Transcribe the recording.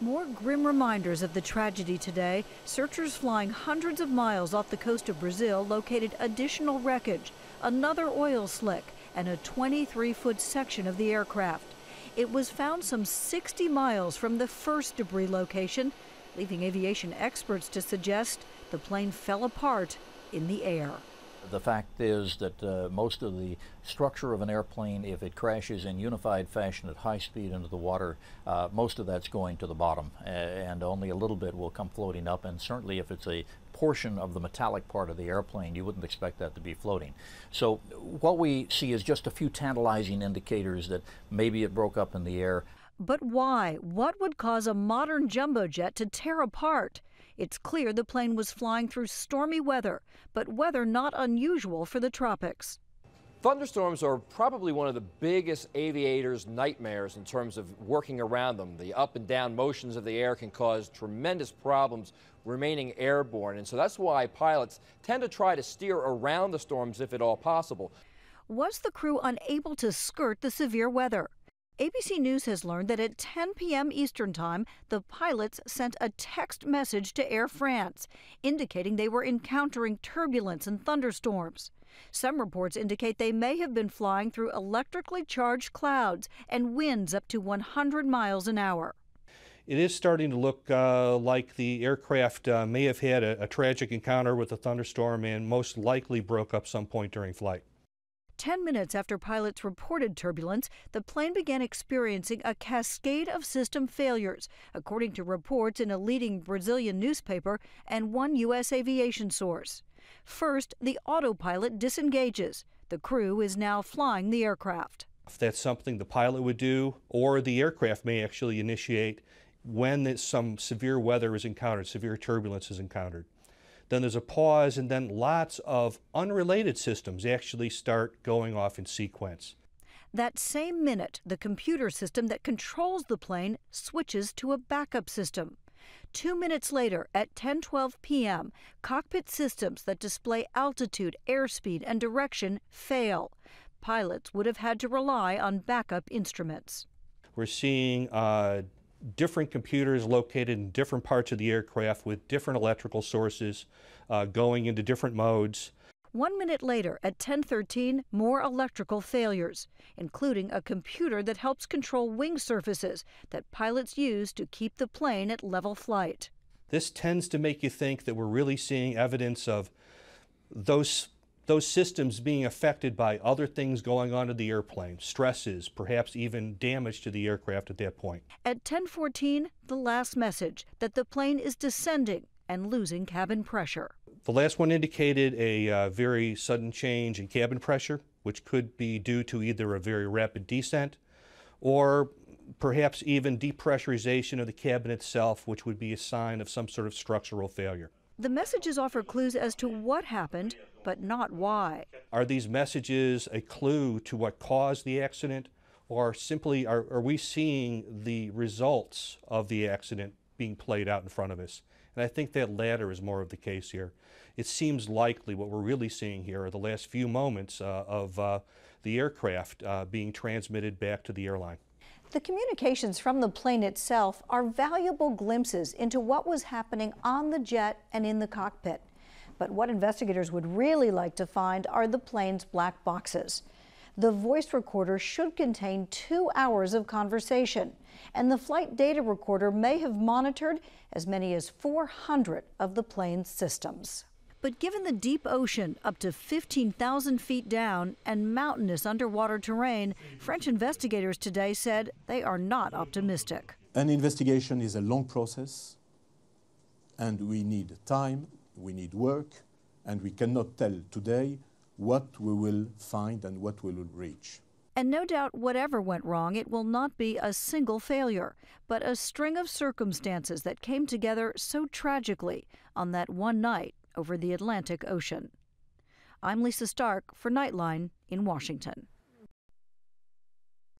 More grim reminders of the tragedy today. Searchers flying hundreds of miles off the coast of Brazil located additional wreckage, another oil slick, and a 23-foot section of the aircraft. It was found some 60 miles from the first debris location, leaving aviation experts to suggest the plane fell apart in the air. The fact is that most of the structure of an airplane, if it crashes in unified fashion at high speed into the water, most of that's going to the bottom, and only a little bit will come floating up. And certainly if it's a portion of the metallic part of the airplane, you wouldn't expect that to be floating. So what we see is just a few tantalizing indicators that maybe it broke up in the air. But why? What would cause a modern jumbo jet to tear apart? It's clear the plane was flying through stormy weather, but weather not unusual for the tropics. Thunderstorms are probably one of the biggest aviators' nightmares in terms of working around them. The up and down motions of the air can cause tremendous problems remaining airborne, and so that's why pilots tend to try to steer around the storms if at all possible. Was the crew unable to skirt the severe weather? ABC News has learned that at 10 p.m. Eastern Time, the pilots sent a text message to Air France, indicating they were encountering turbulence and thunderstorms. Some reports indicate they may have been flying through electrically charged clouds and winds up to 100 miles an hour. It is starting to look like the aircraft may have had a tragic encounter with a thunderstorm and most likely broke up some point during flight. 10 minutes after pilots reported turbulence, the plane began experiencing a cascade of system failures, according to reports in a leading Brazilian newspaper and one U.S. aviation source. First, the autopilot disengages. The crew is now flying the aircraft. If that's something the pilot would do, or the aircraft may actually initiate when some severe weather is encountered, severe turbulence is encountered. Then there's a pause, and then lots of unrelated systems actually start going off in sequence. That same minute, the computer system that controls the plane switches to a backup system. 2 minutes later, at 10:12 p.m., cockpit systems that display altitude, airspeed, and direction fail. Pilots would have had to rely on backup instruments. We're seeing different computers located in different parts of the aircraft with different electrical sources going into different modes. 1 minute later, at 10:13, more electrical failures, including a computer that helps control wing surfaces that pilots use to keep the plane at level flight. This tends to make you think that we're really seeing evidence of those systems being affected by other things going on in the airplane, stresses, perhaps even damage to the aircraft at that point. At 10:14, the last message that the plane is descending and losing cabin pressure. The last one indicated a very sudden change in cabin pressure, which could be due to either a very rapid descent or perhaps even depressurization of the cabin itself, which would be a sign of some sort of structural failure. The messages offer clues as to what happened, but not why. Are these messages a clue to what caused the accident, or simply are we seeing the results of the accident being played out in front of us? And I think that latter is more of the case here. It seems likely what we're really seeing here are the last few moments of the aircraft being transmitted back to the airline. The communications from the plane itself are valuable glimpses into what was happening on the jet and in the cockpit. But what investigators would really like to find are the plane's black boxes. The voice recorder should contain 2 hours of conversation, and the flight data recorder may have monitored as many as 400 of the plane's systems. But given the deep ocean, up to 15,000 feet down, and mountainous underwater terrain, French investigators today said they are not optimistic. An investigation is a long process, and we need time, we need work, and we cannot tell today what we will find and what we will reach. And no doubt whatever went wrong, it will not be a single failure, but a string of circumstances that came together so tragically on that one night over the Atlantic Ocean. I'm Lisa Stark for Nightline in Washington.